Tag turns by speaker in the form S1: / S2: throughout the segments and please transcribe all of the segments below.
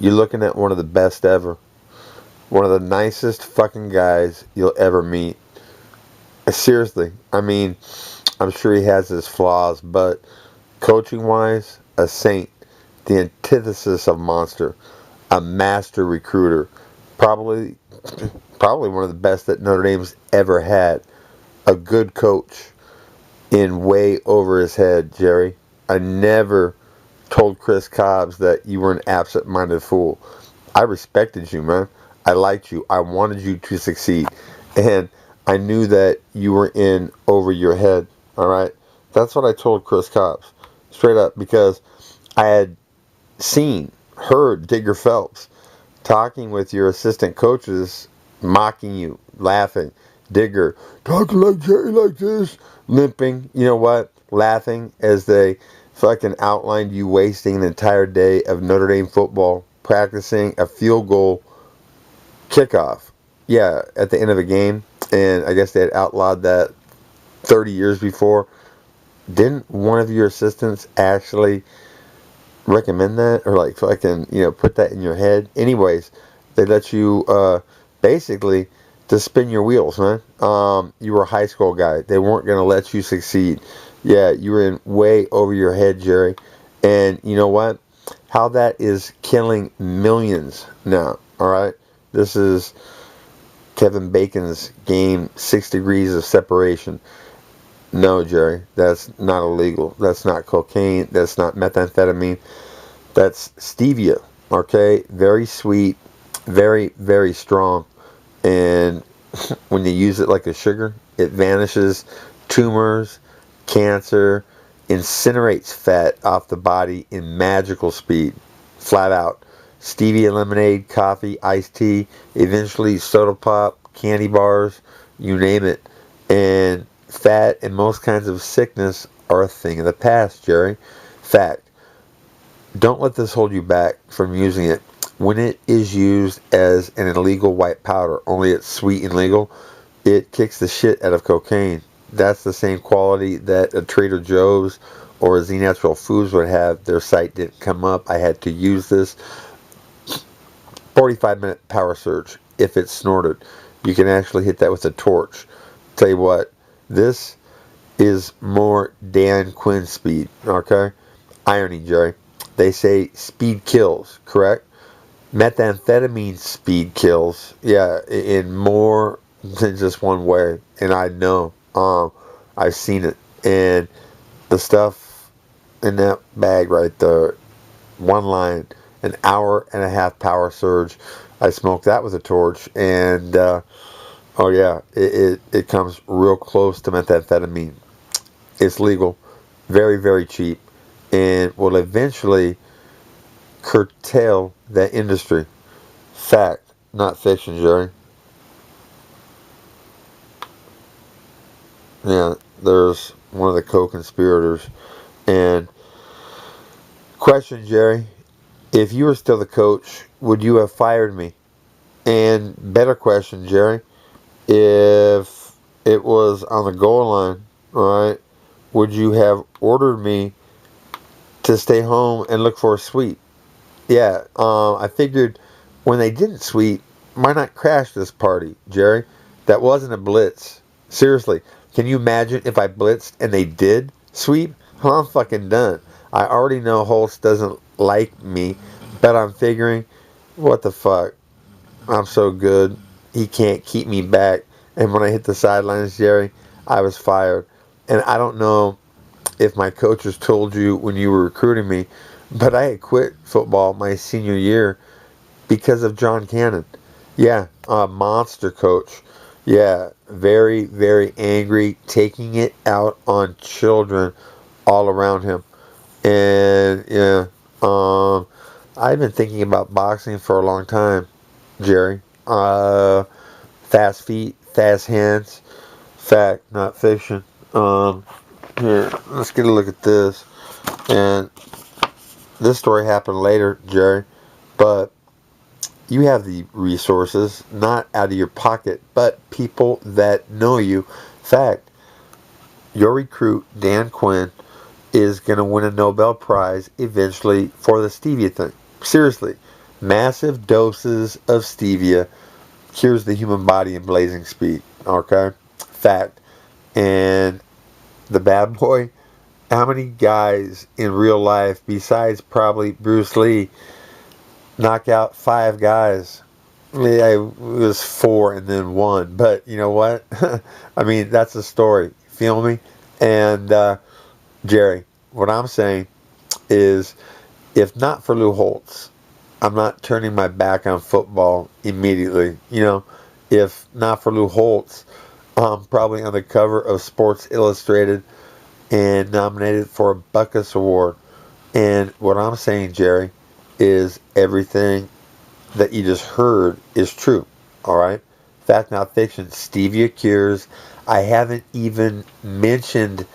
S1: You're looking at one of the best ever. One of the nicest fucking guys you'll ever meet. Seriously. I mean, I'm sure he has his flaws, but coaching-wise, a saint. The antithesis of monster. A master recruiter. Probably one of the best that Notre Dame's ever had. A good coach. In way over his head, Jerry. I never told Chris Cobbs that you were an absent-minded fool. I respected you, man. I liked you. I wanted you to succeed. And I knew that you were in over your head, all right? That's what I told Chris Cobbs, straight up, because I had heard Digger Phelps talking with your assistant coaches, mocking you, laughing. Digger, talking like Jerry like this, limping, you know what, laughing as they fucking outlined you wasting an entire day of Notre Dame football, practicing a field goal kickoff. Yeah, at the end of a game, and I guess they had outlawed that 30 years before. Didn't one of your assistants actually recommend that, or like fucking, put that in your head? Anyways, they let you basically to spin your wheels, man. You were a high school guy. They weren't going to let you succeed. Yeah, you were in way over your head, Jerry. And you know what? How that is killing millions now, all right? This is Kevin Bacon's game, 6 degrees of separation. No, Jerry, that's not illegal. That's not cocaine. That's not methamphetamine. That's stevia, okay? Very sweet, very, very strong. And when you use it like a sugar, it vanishes tumors, cancer, incinerates fat off the body in magical speed, flat out. Stevia lemonade, coffee, iced tea, eventually soda pop, candy bars, you name it. And fat and most kinds of sickness are a thing of the past, Jerry. Fact. Don't let this hold you back from using it. When it is used as an illegal white powder, only it's sweet and legal, it kicks the shit out of cocaine. That's the same quality that a Trader Joe's or a Z Natural Foods would have. Their site didn't come up. I had to use this. 45-minute power surge if it's snorted. You can actually hit that with a torch. Tell you what, this is more Dan Quinn speed, okay? Irony, Jerry. They say speed kills, correct? Methamphetamine speed kills, yeah, in more than just one way. And I know, I've seen it. And the stuff in that bag right there, one line, an hour and a half power surge. I smoked that with a torch, and oh yeah, it comes real close to methamphetamine. It's legal, very, very cheap, and will eventually curtail that industry. Fact, not fiction, Jerry. Yeah, there's one of the co-conspirators. And question, Jerry, if you were still the coach, would you have fired me? And better question, Jerry, if it was on the goal line, all right, would you have ordered me to stay home and look for a sweep? Yeah, I figured when they didn't sweep, why not crash this party, Jerry? That wasn't a blitz. Seriously, can you imagine if I blitzed and they did sweep? I'm fucking done. I already know Holtz doesn't like me, but I'm figuring, what the fuck? I'm so good. He can't keep me back. And when I hit the sidelines, Jerry, I was fired. And I don't know if my coaches told you when you were recruiting me, but I had quit football my senior year because of John Cannon. Yeah, a monster coach. Yeah, very, very angry, taking it out on children all around him. And yeah, I've been thinking about boxing for a long time, Jerry. Fast feet, fast hands. Fact, not fiction. Here, let's get a look at this. And this story happened later, Jerry, but you have the resources, not out of your pocket, but people that know you. Fact, your recruit, Dan Quinn, is going to win a Nobel Prize eventually for the stevia thing. Seriously, Massive doses of stevia cures the human body in blazing speed. Okay? Fact. And the bad boy, how many guys in real life, besides probably Bruce Lee, knock out 5 guys? Yeah, it was 4 and then 1. But you know what? I mean, that's the story. Feel me? And Jerry, what I'm saying is, if not for Lou Holtz, I'm not turning my back on football immediately. You know, if not for Lou Holtz, I'm probably on the cover of Sports Illustrated and nominated for a Buckus Award. And what I'm saying, Jerry, is everything that you just heard is true. All right? Fact, not fiction. Stevia cures. I haven't even mentioned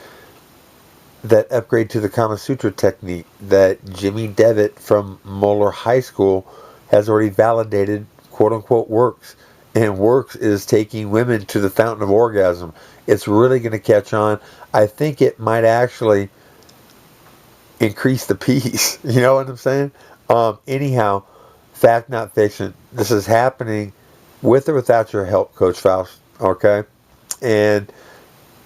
S1: that upgrade to the Kama Sutra technique that Jimmy Devitt from Moeller High School has already validated, quote unquote, works. And works is taking women to the fountain of orgasm. It's really going to catch on. I think it might actually increase the peace. You know what I'm saying? Anyhow, fact, not fiction. This is happening with or without your help, Coach Faust. Okay? And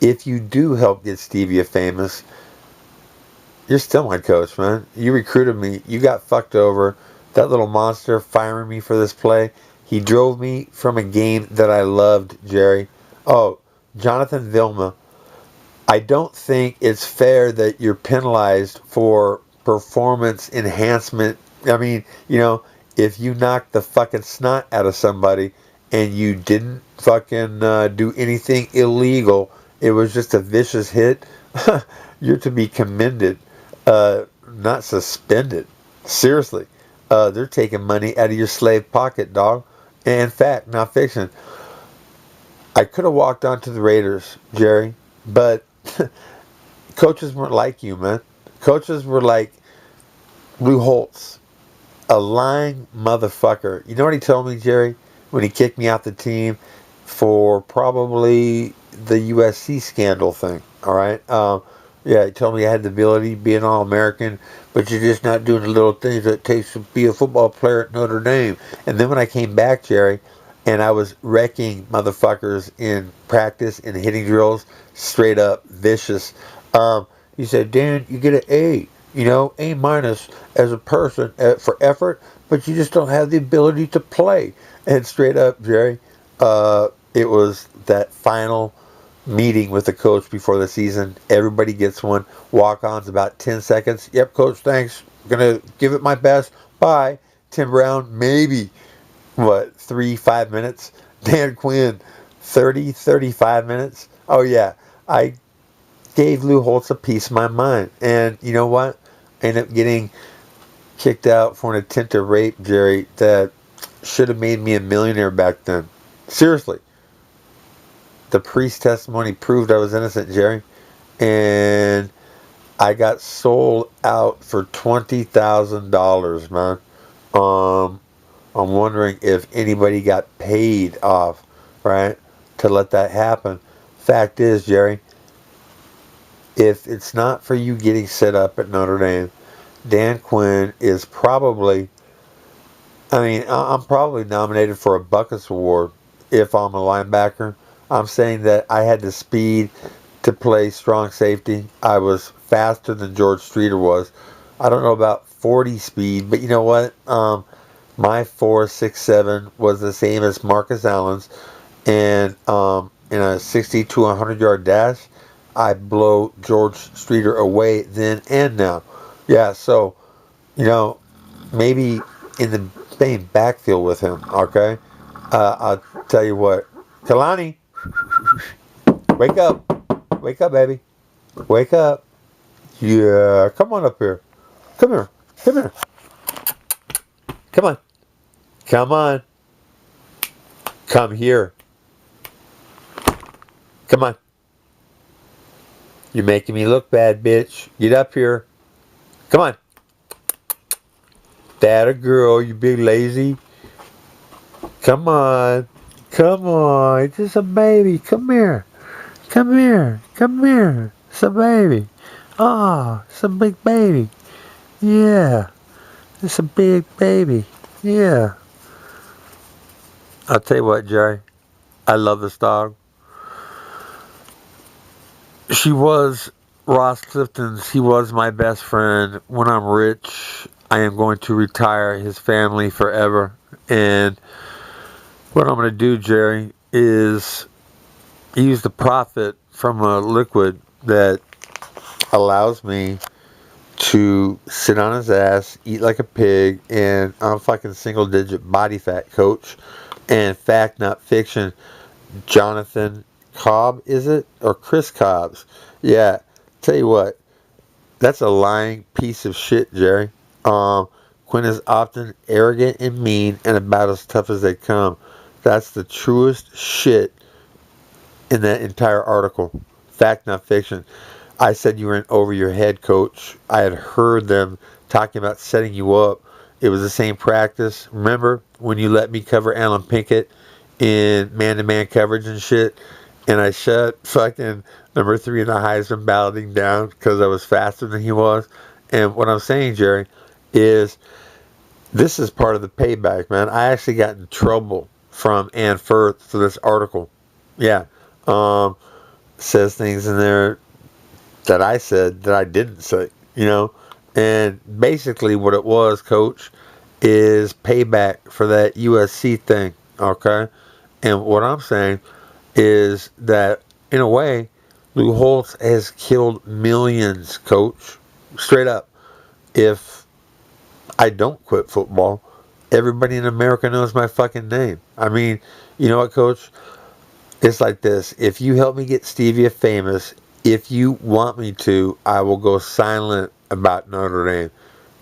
S1: if you do help get Stevia famous, you're still my coach, man. You recruited me. You got fucked over. That little monster firing me for this play. He drove me from a game that I loved, Jerry. Oh, Jonathan Vilma. I don't think it's fair that you're penalized for performance enhancement. I mean, you know, if you knocked the fucking snot out of somebody and you didn't fucking do anything illegal, it was just a vicious hit, you're to be commended. Not suspended. Seriously. They're taking money out of your slave pocket, dog. And in fact, not fiction. I could have walked onto the Raiders, Jerry, but coaches weren't like you, man. Coaches were like Lou Holtz, a lying motherfucker. You know what he told me, Jerry, when he kicked me out the team for probably the USC scandal thing, all right? Yeah, he told me I had the ability to be an All-American, but you're just not doing the little things that it takes to be a football player at Notre Dame. And then when I came back, Jerry, and I was wrecking motherfuckers in practice and hitting drills, straight up vicious, he said, Dan, you get an A, you know, A minus as a person for effort, but you just don't have the ability to play. And straight up, Jerry, it was that final meeting with the coach before the season. Everybody gets one. Walk-ons about 10 seconds. Yep, coach, thanks. Gonna give it my best. Bye. Tim Brown, maybe, 3-5 minutes. Dan Quinn, 35 minutes. Oh, yeah. I gave Lou Holtz a piece of my mind. And you know what? I ended up getting kicked out for an attempted rape, Jerry, that should have made me a millionaire back then. Seriously. The priest testimony proved I was innocent, Jerry. And I got sold out for $20,000, man. I'm wondering if anybody got paid off, right, to let that happen. Fact is, Jerry, if it's not for you getting set up at Notre Dame, Dan Quinn is probably, I'm probably nominated for a Buckus Award if I'm a linebacker. I'm saying that I had the speed to play strong safety. I was faster than George Streeter was. I don't know about 40 speed, but you know what? My 4.67 was the same as Marcus Allen's. And in a 60 to 100 yard dash, I blow George Streeter away then and now. Yeah, so, you know, maybe in the same backfield with him, okay? I'll tell you what. Kalani, wake up. Wake up, baby. Wake up. Yeah, come on up here. Come here. Come here. Come on. Come on. Come here. Come on. You're making me look bad, bitch. Get up here. Come on. That a girl, you big lazy. Come on. Come on. It's just a baby. Come here. Come here. Come here. It's a baby. Oh, it's a big baby. Yeah. It's a big baby. Yeah. I'll tell you what, Jerry. I love this dog. She was Ross Clifton's. He was my best friend. When I'm rich, I am going to retire his family forever. And what I'm going to do, Jerry, is use the profit from a liquid that allows me to sit on his ass, eat like a pig, and I'm fucking single digit body fat, coach. And fact, not fiction, Jonathan Cobb, is it? Or Chris Cobbs? Yeah, tell you what, that's a lying piece of shit, Jerry. Quinn is often arrogant and mean and about as tough as they come. That's the truest shit in that entire article. Fact, not fiction. I said you were in over your head, coach. I had heard them talking about setting you up. It was the same practice. Remember when you let me cover Alan Pinkett in man-to-man coverage and shit? And I shut fucking number 3 in the Heisman balloting down because I was faster than he was. And what I'm saying, Jerry, is this is part of the payback, man. I actually got in trouble from Ann Firth for this article. Yeah. Says things in there that I said that I didn't say, you know? And basically what it was, coach, is payback for that USC thing, okay? And what I'm saying is that, in a way, Lou Holtz has killed millions, coach. Straight up. If I don't quit football, everybody in America knows my fucking name. I mean, you know what, coach? It's like this. If you help me get stevia famous, if you want me to, I will go silent about Notre Dame.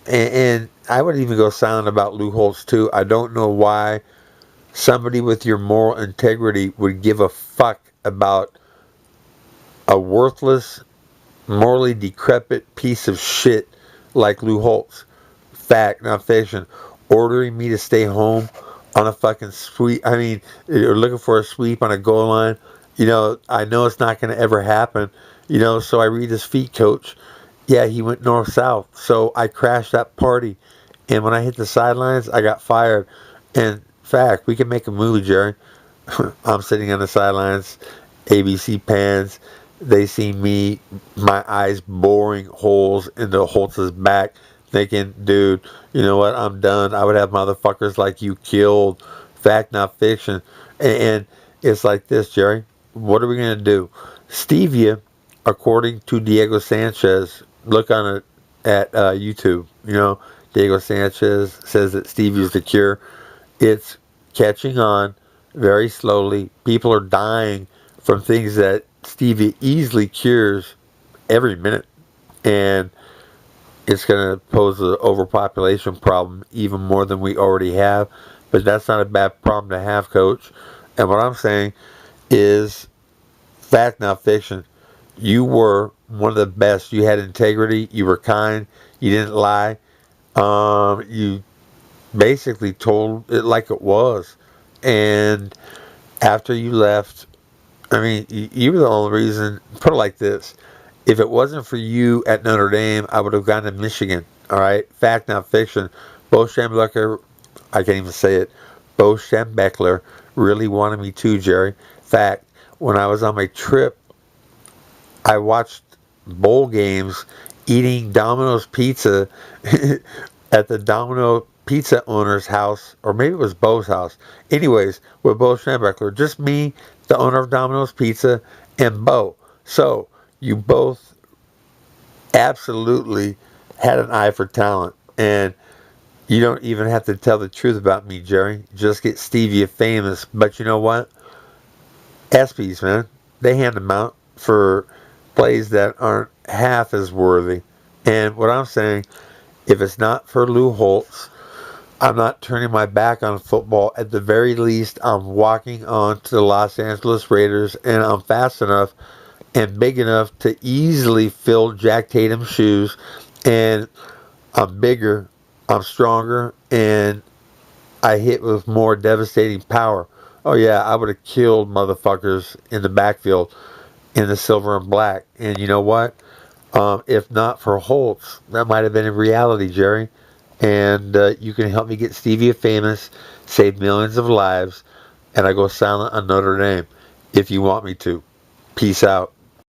S1: And I would even go silent about Lou Holtz too. I don't know why somebody with your moral integrity would give a fuck about a worthless, morally decrepit piece of shit like Lou Holtz. Fact, not fiction. Ordering me to stay home on a fucking sweep. I mean, you're looking for a sweep on a goal line. You know, I know it's not going to ever happen. You know, so I read his feet, coach. Yeah, he went north-south. So I crashed that party. And when I hit the sidelines, I got fired. In fact, we can make a movie, Jerry. I'm sitting on the sidelines. ABC pans. They see me, my eyes boring holes into Holtz's back, thinking, dude, you know what, I'm done. I would have motherfuckers like you killed. Fact, not fiction. And it's like this, Jerry. What are we going to do? Stevia, according to Diego Sanchez, look on it at YouTube. You know, Diego Sanchez says that stevia is the cure. It's catching on very slowly. People are dying from things that stevia easily cures every minute. And it's going to pose an overpopulation problem even more than we already have. But that's not a bad problem to have, coach. And what I'm saying is fact, not fiction. You were one of the best. You had integrity. You were kind. You didn't lie. You basically told it like it was. And after you left, I mean, you were the only reason. Put it like this. If it wasn't for you at Notre Dame, I would have gone to Michigan. All right? Fact, not fiction. Bo Schembechler, I can't even say it. Bo Schembechler really wanted me too, Jerry. Fact, when I was on my trip, I watched bowl games eating Domino's pizza at the Domino pizza owner's house, or maybe it was Bo's house. Anyways, with Bo Schembechler, just me, the owner of Domino's Pizza, and Bo. So, you both absolutely had an eye for talent. And you don't even have to tell the truth about me, Jerry. Just get stevia famous. But you know what? ESPYs, man, they hand them out for plays that aren't half as worthy. And what I'm saying, if it's not for Lou Holtz, I'm not turning my back on football. At the very least, I'm walking on to the Los Angeles Raiders, and I'm fast enough and big enough to easily fill Jack Tatum's shoes. And I'm bigger, I'm stronger, and I hit with more devastating power. Oh yeah, I would have killed motherfuckers in the backfield in the silver and black. And you know what? If not for Holtz, that might have been in reality, Jerry. And you can help me get stevia famous, save millions of lives, and I go silent on Notre Dame if you want me to. Peace out.